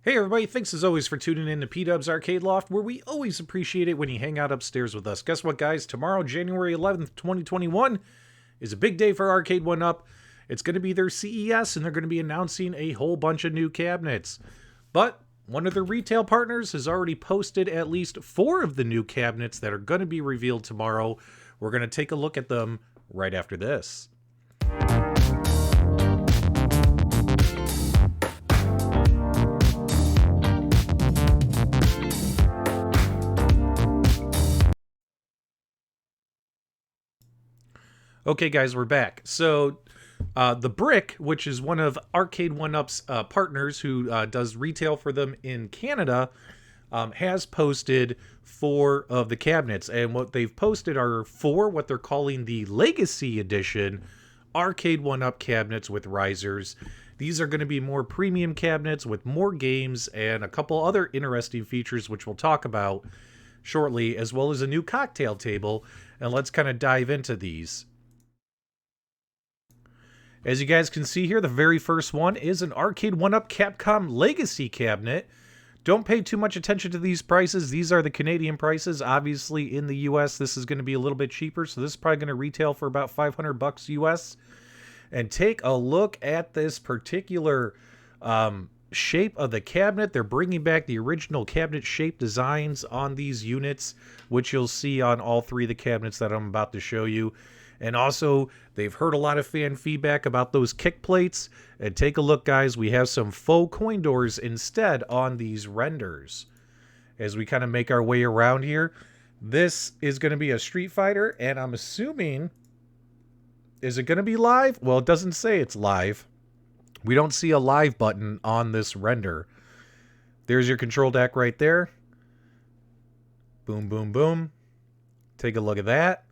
Hey everybody, thanks as always for tuning in to PDubs Arcade Loft, where we always appreciate it when you hang out upstairs with us. Guess what, guys? Tomorrow, January 11th, 2021, is a big day for Arcade1Up. It's going to be their CES, and they're going to be announcing a whole bunch of new cabinets. But one of their retail partners has already posted at least 4 of the new cabinets that are going to be revealed tomorrow. We're going to take a look at them right after this. Okay, guys, we're back. So, The Brick, which is one of Arcade1Up's partners who does retail for them in Canada, has posted 4 of the cabinets. And what they've posted are 4 what they're calling the Legacy Edition Arcade1Up cabinets with risers. These are going to be more premium cabinets with more games and a couple other interesting features, which we'll talk about shortly, as well as a new cocktail table. And let's kind of dive into these. As you guys can see here, the very first one is an Arcade1Up Capcom Legacy cabinet. Don't pay too much attention to these prices. These are the Canadian prices. Obviously, in the US, this is going to be a little bit cheaper, so this is probably going to retail for about $500 US. And take a look at this particular shape of the cabinet. They're bringing back the original cabinet shape designs on these units, which you'll see on all 3 of the cabinets that I'm about to show you. And also, they've heard a lot of fan feedback about those kick plates. And take a look, guys. We have some faux coin doors instead on these renders. As we kind of make our way around here, this is going to be a Street Fighter. And I'm assuming, is it going to be live? Well, it doesn't say it's live. We don't see a live button on this render. There's your control deck right there. Boom, boom, boom. Take a look at that.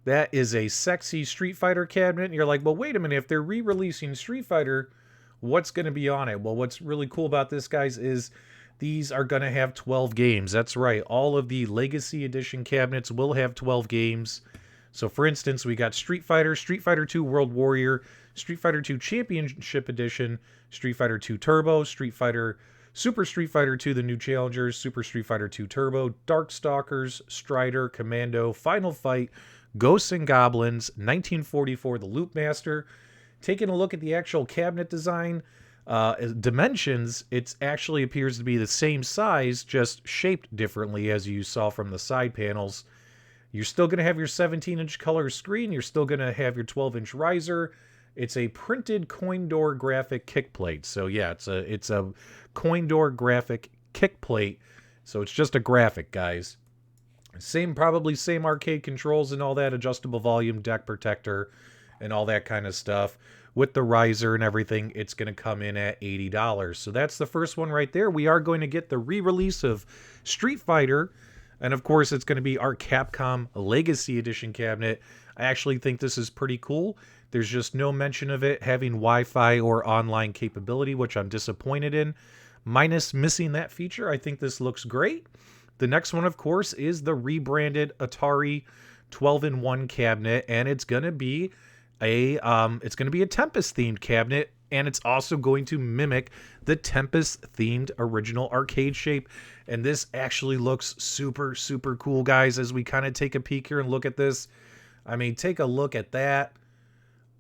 That is a sexy Street Fighter cabinet. And you're like, well, wait a minute. If they're re-releasing Street Fighter, what's going to be on it? Well, what's really cool about this, guys, is these are going to have 12 games. That's right. All of the Legacy Edition cabinets will have 12 games. So, for instance, we got Street Fighter, Street Fighter 2 World Warrior, Street Fighter 2 Championship Edition, Street Fighter 2 Turbo, Super Street Fighter 2 The New Challengers, Super Street Fighter 2 Turbo, Darkstalkers, Strider, Commando, Final Fight, Ghosts and Goblins, 1944 The Loop Master. Taking a look at the actual cabinet design, dimensions, it actually appears to be the same size, just shaped differently as you saw from the side panels. You're still going to have your 17-inch color screen. You're still going to have your 12-inch riser. It's a printed coin door graphic kick plate. So yeah, it's a coin door graphic kick plate. So it's just a graphic, guys. Probably same arcade controls and all that, adjustable volume, deck protector, and all that kind of stuff. With the riser and everything, it's going to come in at $80. So that's the first one right there. We are going to get the re-release of Street Fighter. And of course, it's going to be our Capcom Legacy Edition cabinet. I actually think this is pretty cool. There's just no mention of it having Wi-Fi or online capability, which I'm disappointed in. Minus missing that feature, I think this looks great. The next one, of course, is the rebranded Atari 12-in-1 cabinet, and it's going to be a Tempest-themed cabinet, and it's also going to mimic the Tempest-themed original arcade shape. And this actually looks super, super cool, guys, as we kind of take a peek here and look at this. I mean, take a look at that.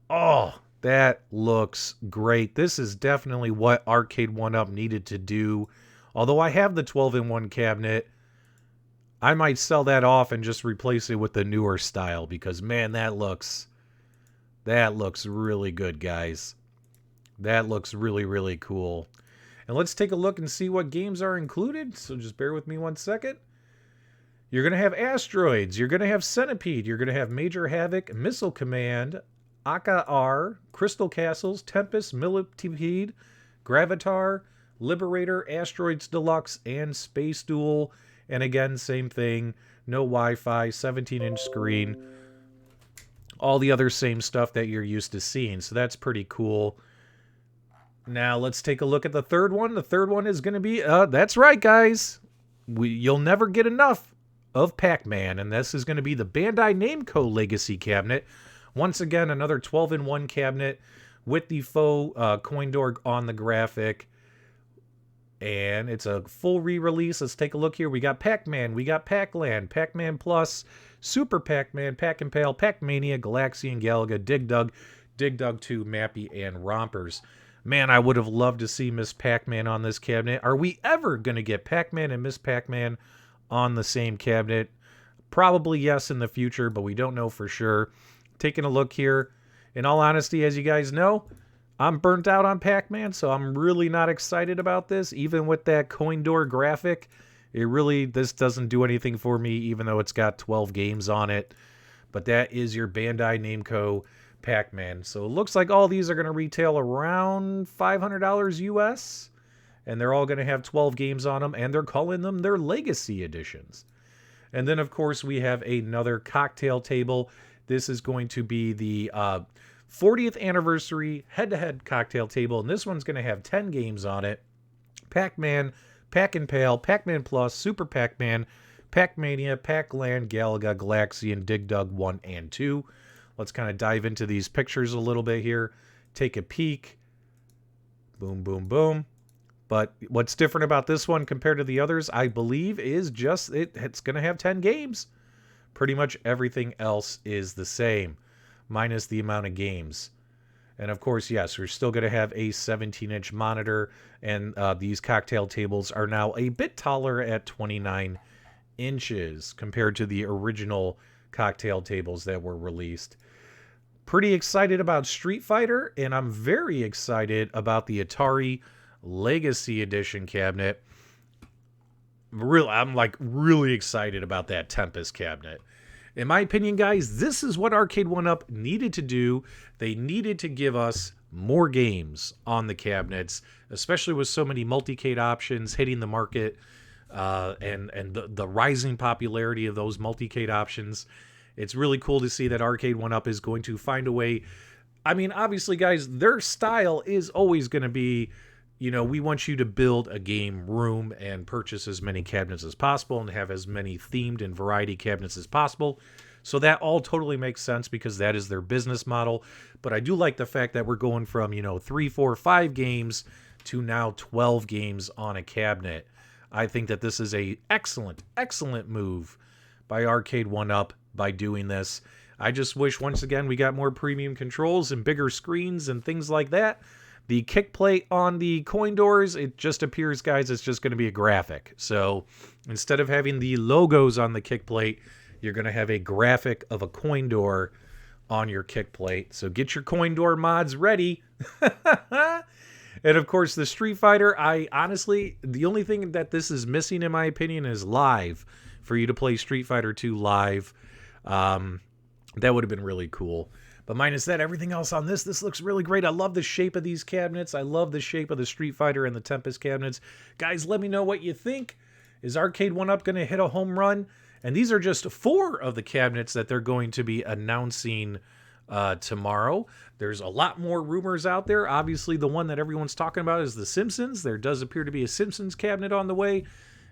Oh, that looks great. This is definitely what Arcade1Up needed to do. Although I have the 12-in-1 cabinet, I might sell that off and just replace it with the newer style because, man, that looks really good, guys. That looks really, really cool. And let's take a look and see what games are included. So just bear with me one second. You're going to have Asteroids. You're going to have Centipede. You're going to have Major Havoc, Missile Command, Aka-R, Crystal Castles, Tempest, Millipede, Gravitar, Liberator, Asteroids Deluxe, and Space Duel. And again, same thing. No Wi-Fi, 17-inch screen. All the other same stuff that you're used to seeing. So that's pretty cool. Now, let's take a look at the third one. The third one is going to be, that's right, guys. You'll never get enough of Pac-Man. And this is going to be the Bandai Namco Legacy cabinet. Once again, another 12-in-1 cabinet with the faux coin door on the graphic. And it's a full re-release. Let's take a look here. We got Pac-Man, we got Pac-Land, Pac-Man Plus, Super Pac-Man, Pac-and-Pal, Pac-Mania, Galaxian, Galaga, Dig Dug, Dig Dug 2, Mappy, and Rompers. Man, I would have loved to see Miss Pac-Man on this cabinet. Are we ever going to get Pac-Man and Miss Pac-Man on the same cabinet? Probably yes in the future, but we don't know for sure. Taking a look here. In all honesty, as you guys know, I'm burnt out on Pac-Man, so I'm really not excited about this. Even with that coin door graphic, this doesn't do anything for me, even though it's got 12 games on it. But that is your Bandai Namco Pac-Man. So it looks like all these are going to retail around $500 US, and they're all going to have 12 games on them, and they're calling them their Legacy Editions. And then, of course, we have another cocktail table. This is going to be the 40th anniversary head-to-head cocktail table, and this one's going to have 10 games on it. Pac-Man, Pac-and-Pal, Pac-Man Plus, Super Pac-Man, Pac-Mania, Pac-Land, Galaga, Galaxian, Dig Dug 1 and 2. Let's kind of dive into these pictures a little bit here. Take a peek. Boom, boom, boom. But what's different about this one compared to the others, I believe, is just it's going to have 10 games. Pretty much everything else is the same, minus the amount of games. And of course, yes, we're still going to have a 17-inch monitor, and these cocktail tables are now a bit taller at 29 inches compared to the original cocktail tables that were released. Pretty excited about Street Fighter, and I'm very excited about the Atari Legacy Edition cabinet. I'm like really excited about that Tempest cabinet. In my opinion, guys, this is what Arcade1Up needed to do. They needed to give us more games on the cabinets, especially with so many multicade options hitting the market, and the rising popularity of those multicade options. It's really cool to see that Arcade1Up is going to find a way. I mean, obviously, guys, their style is always going to be, we want you to build a game room and purchase as many cabinets as possible and have as many themed and variety cabinets as possible. So that all totally makes sense because that is their business model. But I do like the fact that we're going from, 3, 4, 5 games to now 12 games on a cabinet. I think that this is a excellent, excellent move by Arcade1Up by doing this. I just wish, once again, we got more premium controls and bigger screens and things like that. The kick plate on the coin doors, it just appears, guys, it's just going to be a graphic. So instead of having the logos on the kick plate, you're going to have a graphic of a coin door on your kick plate. So get your coin door mods ready. And of course, the Street Fighter, honestly, the only thing that this is missing, in my opinion, is live. For you to play Street Fighter 2 live. That would have been really cool. But minus that, everything else on this looks really great. I love the shape of these cabinets. I love the shape of the Street Fighter and the Tempest cabinets. Guys, let me know what you think. Is Arcade1Up going to hit a home run? And these are just 4 of the cabinets that they're going to be announcing tomorrow. There's a lot more rumors out there. Obviously, the one that everyone's talking about is The Simpsons. There does appear to be a Simpsons cabinet on the way,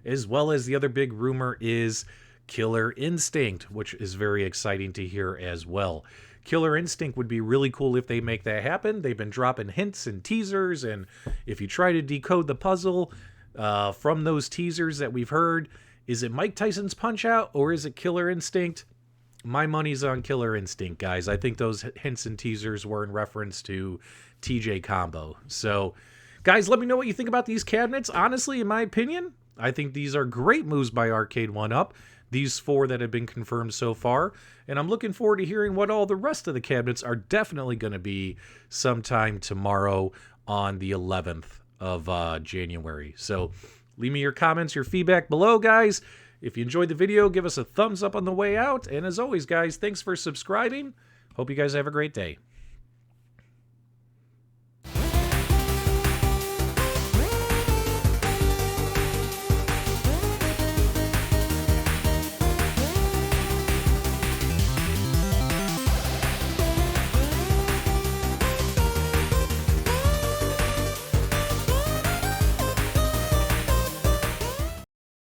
as well as the other big rumor is Killer Instinct, which is very exciting to hear as well. Killer Instinct would be really cool if they make that happen. They've been dropping hints and teasers, and if you try to decode the puzzle from those teasers that we've heard, is it Mike Tyson's Punch-Out or is it Killer Instinct? My money's on Killer Instinct, guys. I think those hints and teasers were in reference to TJ Combo. So, guys, let me know what you think about these cabinets. Honestly, in my opinion, I think these are great moves by Arcade1Up. These 4 that have been confirmed so far. And I'm looking forward to hearing what all the rest of the cabinets are definitely going to be sometime tomorrow on the 11th of January. So leave me your comments, your feedback below, guys. If you enjoyed the video, give us a thumbs up on the way out. And as always, guys, thanks for subscribing. Hope you guys have a great day.